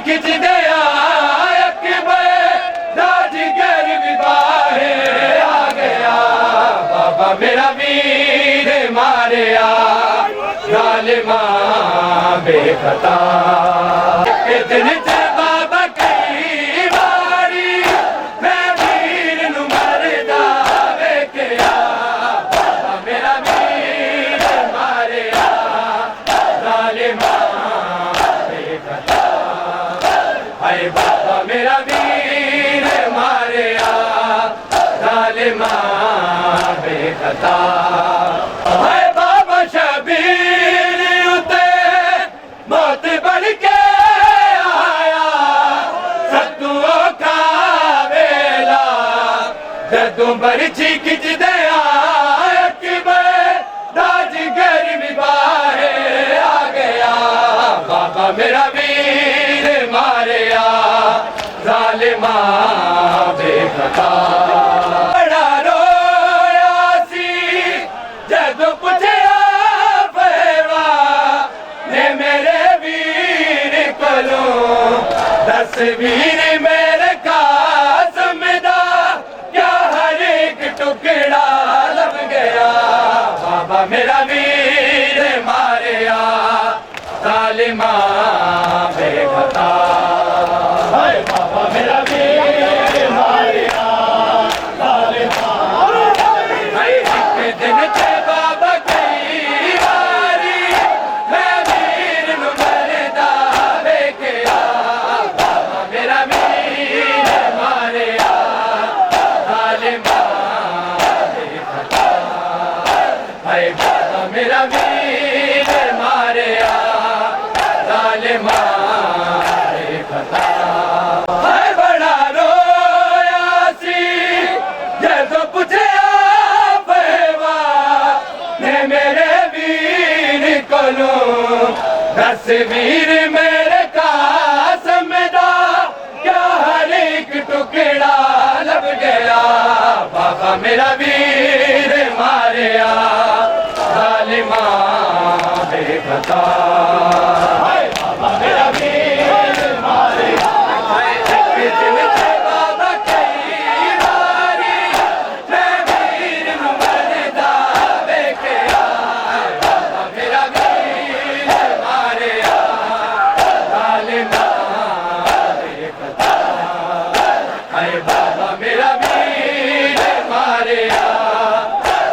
खिच गया अकबर राजगर विवाहे आ गया बाबा मेरा वीर मारिया जालिमा बेखता दिन च बाबा कई वारी मैं वीर नू मरदा वेखिया बाबा मेरा वीर मारिया जालिमा बेखता हाय बाबा मेरा वीर मारिया जालिमा बेखता हाय बाबा शबीर उते मौत बन के आया सत्तुओं का वेला जदों बरछी खिच दिया अकबर राजगर विवाहे आ गया बाबा मेरा वीर मारिया जालिमा बेखता बड़ा रोया सी जदों पुछया फरवा ने मेरे वीर कोलों दस वीर मेरे कासम दा क्या हर एक टुकड़ा लब गया बाबा मेरा वीर मारिया जालिमा बेखता हाय बाबा मेरा वीर मारिया जालिमा हाय एक दिन च बाबा कई वारी मैं वीर नू मरदा वेखिया बाबा मेरा वीर मारिया जालिमा बेखता हाय बाबा मेरा वीर मारिया जालिमा बेखता हाय बड़ा रोया सी जदों पुछया फरवा ने मेरे वीर कोलों दस वीर मेरे कासम दा क्या हर एक टुकड़ा लब गया बाबा मेरा वीर मारिया जालिमा बेखता हाय बाबा मेरा वीर मारिया एक दिन च बाबा कई वारी मैं वीर नू मरदा वेखिया बाबा मेरा वीर मारिया जालिमा बेखता हाय बाबा मेरा वीर मारिया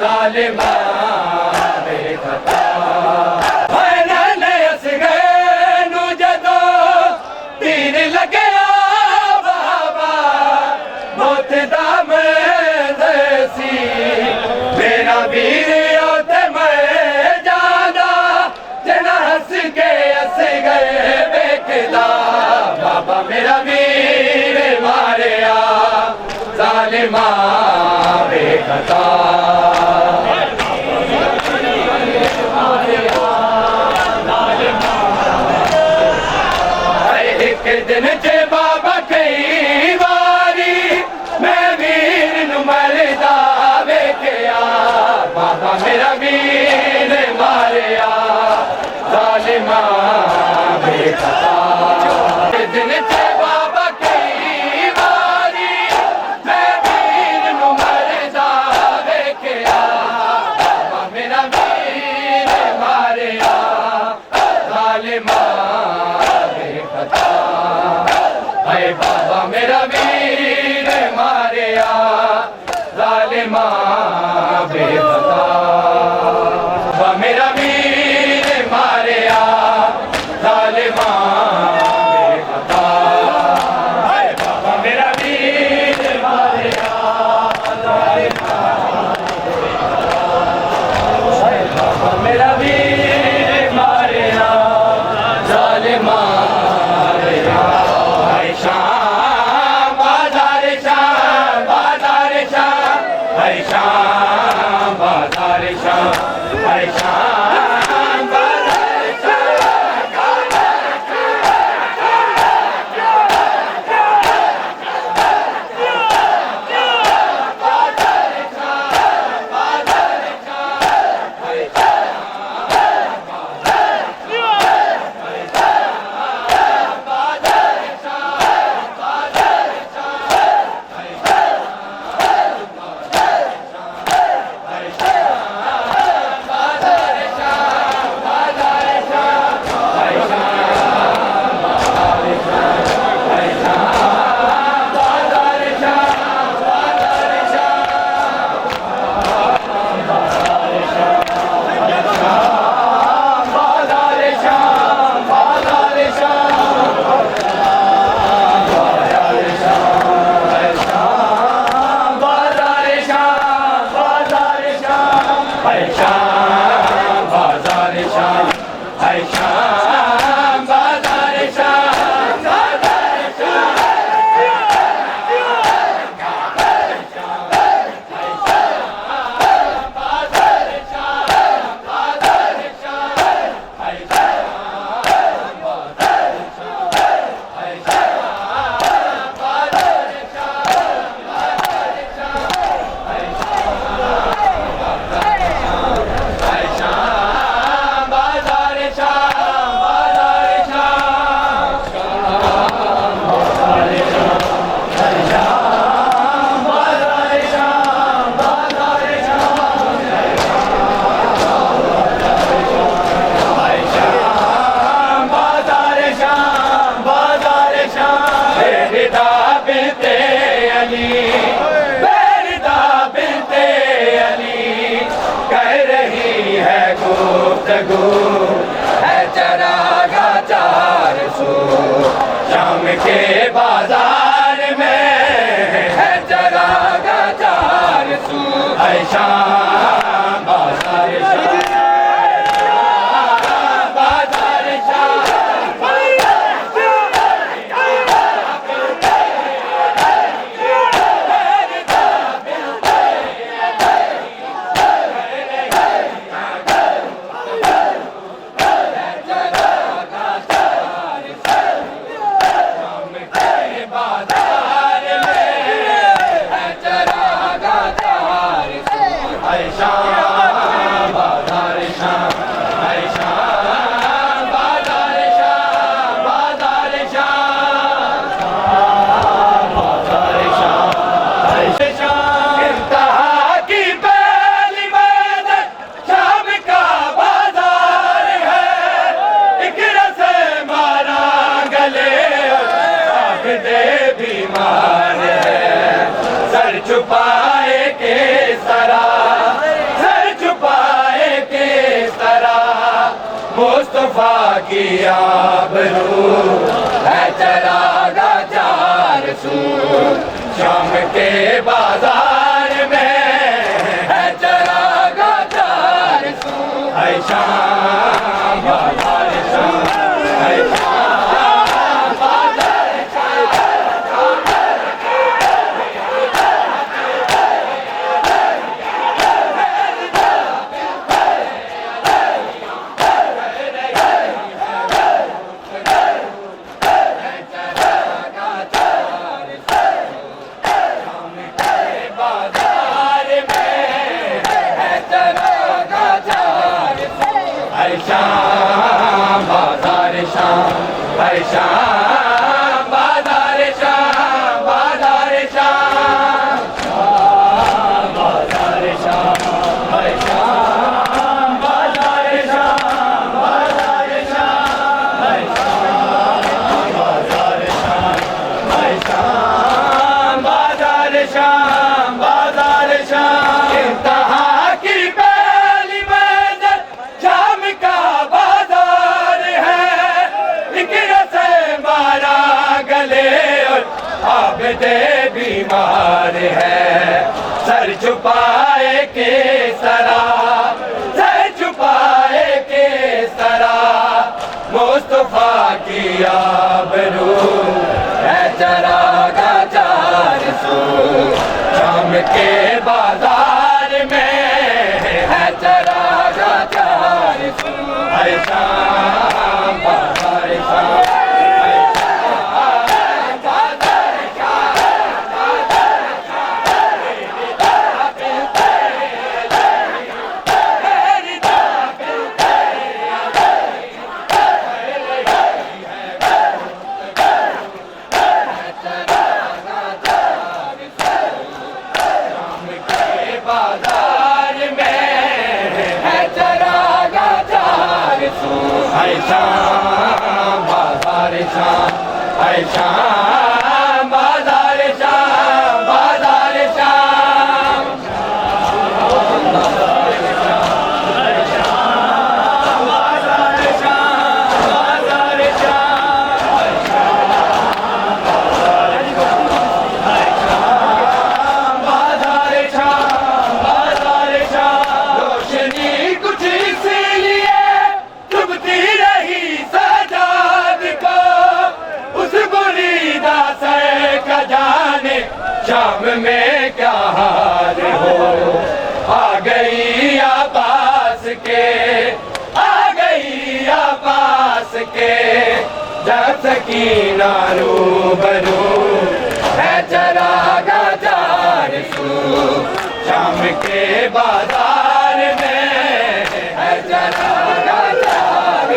जालिमा बेखता हाय नाने असगर नू जदों तीर लगया बाबा मौत दा मंज़र सी मेरा वीर ओते मर जांदा जना हंस के असगर वेखदा बाबा मेरा वीर मारिया जालिमा बेखता एक दिन च बाबा कई वारी मैं वीर नू मरदा वेखिया बाबा मेरा वीर मारिया जालिमा बेखता एक दिन च बाबा कई वारी मैं वीर नू मरदा वेखिया बाबा मेरा वीर मारिया जालिमा बेखता हाय बाबा मेरा वीर मारिया जालिमा बेखता बाबा मेरा वीर मारिया जालिमा गुफ्तगू है चरागा चार सू शाम के बाजार में है चरागा चार सू है शाम बाजार छुपाए के सरा सर छुपाए के सरा मुस्तफा की आबरू है चरागा चार सू शाम के बाजार में है चरागा चार सू है शाम बाजार शाम है शाम बाजार शाम है शाम बाजार शाम बाजार शाम बाजार शाम है शाम बाजार शाम बाजार शाम है शाम बाजार शाम है शाम बाजार शाम बाजार शाम इंतहा की पहली मंजिल शाम का बाजार है इक्र से मारा गले और आबदे बीमार है सर छुपाए के सरा सर छुपाए के सरा मुस्तफा की आबरू है चरागा चार सू शाम के बाजार में है चरागा चार सू है शाम बाजार शाम बाजार में है चरागा चार सू है शाम बाजार शाम है शाम बाजार शाम बाजार शाम शाम में क्या हाल हो आ गई आबास के आ गई आबास के जब सकीना रूबरू है चरागा चार सू शाम के बाजार में है चरागा चार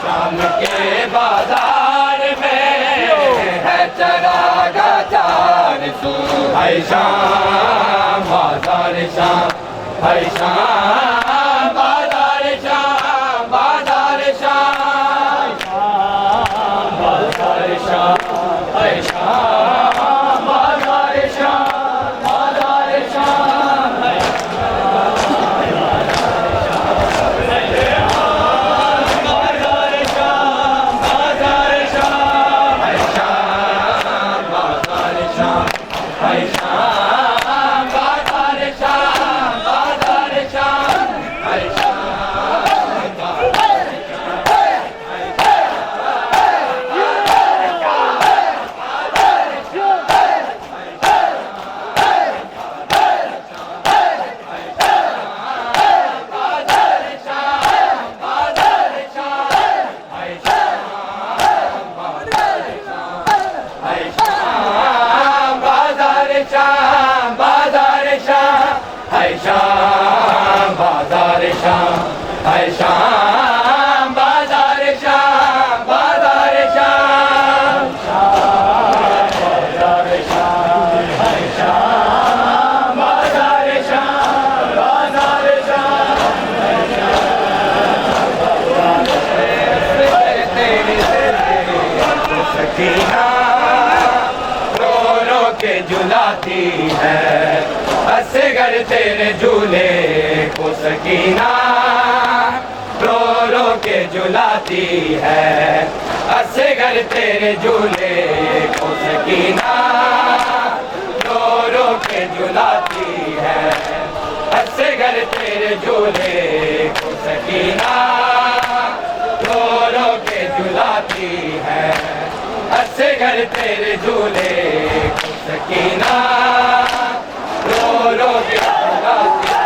शाम के बाद है शाम बाजार शाम, है शाम बाजार शाम, बाजार शाम बाजार शाम, है शाम बाजार शाम, बाजार शाम है शाम बाजार शाम, है शाम बाजार शाम, बाजार शाम बाजार शाम, है शाम बाजार शाम, बाजार शाम सकीना रो रो के झुलाती है, असगर तेरे झूले को सकीना रो रो के झुलाती है, असगर तेरे झूले को सकीना रो रो के झुलाती है, असगर तेरे झूले को सकीना रो रो के झुलाती है, असगर तेरे झूले को सकीना रो रो के झुलाती है।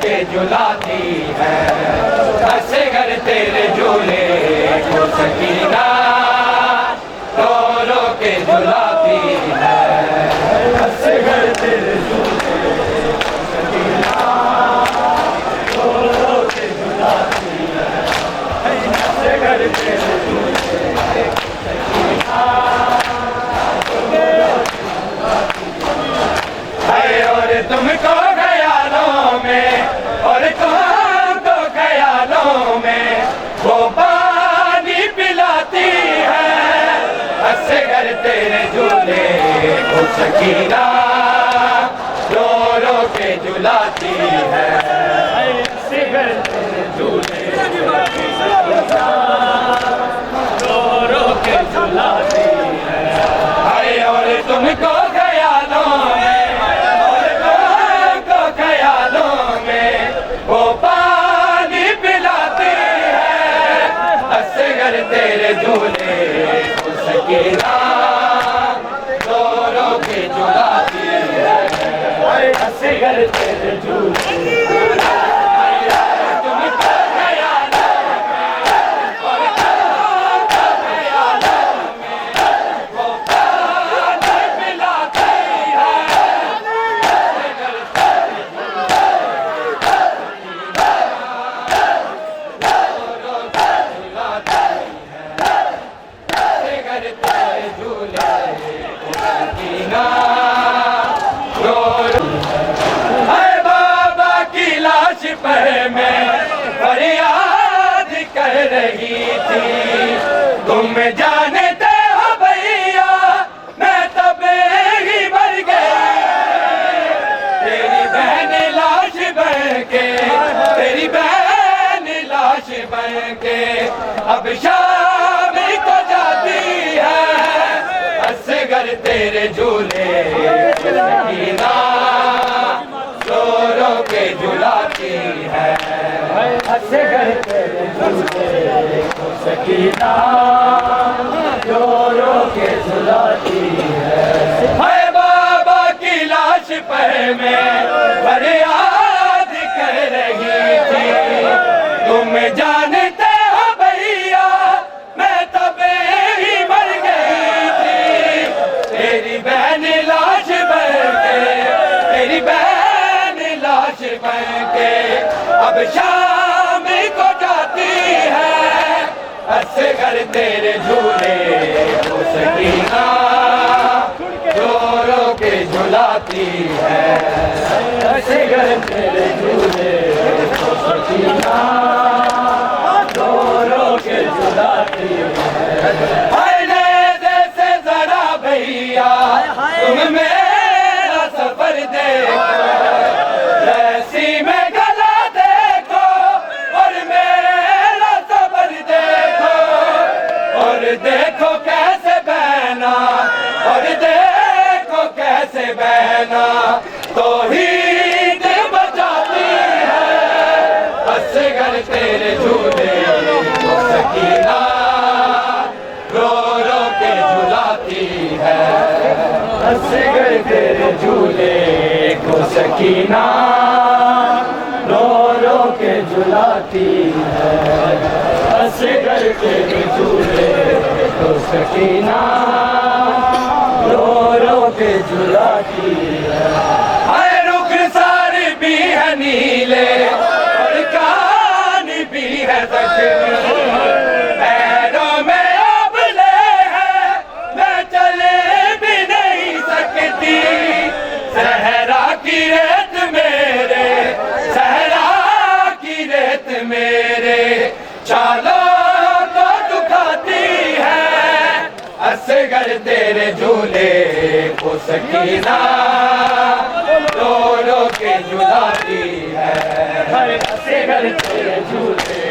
के झुलाती है, असगर तेरे झूले को सकीना रो रो के झुलाती है, असगर तेरे झूले को सकीना रो रो के झुलाती है, असगर तेरे झूले को सकीना है। और तुमको ख्यालों में, और तुमको ख्यालों में वो पानी पिलाती है, असगर तेरे झूले को सकीना रो रो के झुलाती है, असगर तेरे झूले को सकीना रो रो के झुलाती है। और तुमको ख्यालों में, वो पानी पिलाती है, असगर तेरे झूले को सकीना रो रो के झुलाती है, असगर तेरे झूले पर मैं फरियाद कर रही थी, तुम जानते हो भैया मैं तब ही मर गई, तेरी बहन लाश बन के, तेरी बहन लाश बन के अब शाम को जाती है, असगर तेरे झूले सकीना रो रो के झुलाती है, असगर तेरे झूले को सकीना रो रो के झुलाती है। बाबा की लाश पर मैं फरियाद कर रही थी। तुम जानते हो भैया मैं तबे ही मर गई थी। तेरी बहन लाश बन के, तेरी बहन लाश बन के अब शाम को जाती है। असगर तेरे झूले को सकीना रो रो के झुलाती है। असगर तेरे झूले को सकीना रो रो के झुलाती है। जैसे जरा भैया तुम मेरा सफर देखो, जैसी मैं गला देखो और मेरा सफर देखो, और देखो कैसे बहना, और देखो कैसे बहना तो ही दिल बचाती है। असगर तेरे झूले को सकीना रो रो के झुलाती है। असगर तेरे झूले को सकीना रो रो के झुलाती है। असगर तेरे झूले को सकीना रो रो के झुलाती है। हाय रुखसार भी है नीले और कान भी है जख्मी, पैरों में आबले है मैं चले भी नहीं सकती। सहरा की रेत मेरे, सहरा की रेत मेरे चालों को दुखाती है। असगर तेरे झूले को सकीना रो रो के झुलाती है। असगर तेरे झूले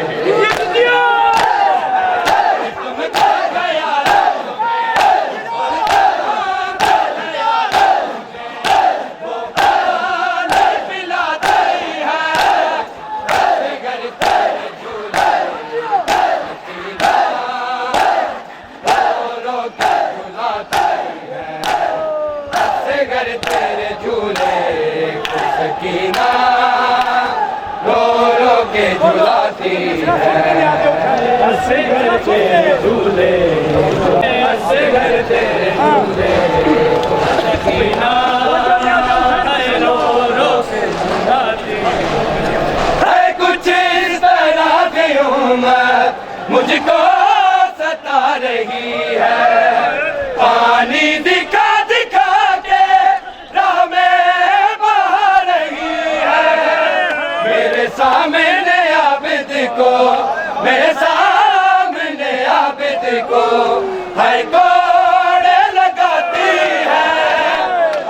तेरे झूले को सकीना रो रो के झुलाती है। असगर तेरे झूले, असगर तेरे झूले को सकीना रो रो के झुलाती है। कुछ इस तरह की उम्र मुझको सता रही है। पानी दिखा सामने आबिद को, मेरे सामने आबिद को हर कोड़े लगाती है।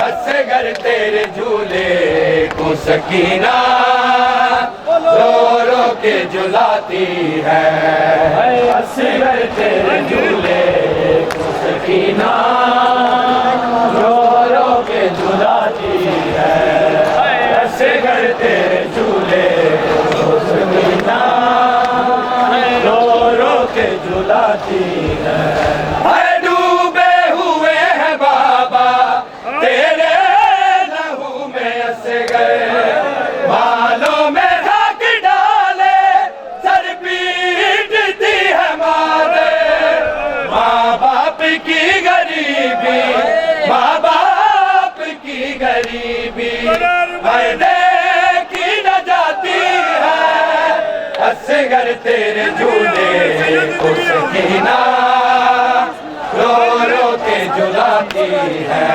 असगर तेरे झूले को सकीना रो रो के झुलाती है। असगर तेरे झूले को सकीना रो रो के झुलाती है। असगर तेरे झूले रो रो के झुलाती है। डूबे हुए हैं बाबा तेरे लहू में असगर, बालों में ढक डाले सर पीटती है मारे। माँ बाप की गरीबी, माँ बाप की गरीबी देखी न जाती है। असगर तेरे झूले को सकीना रो रो के झुलाती है।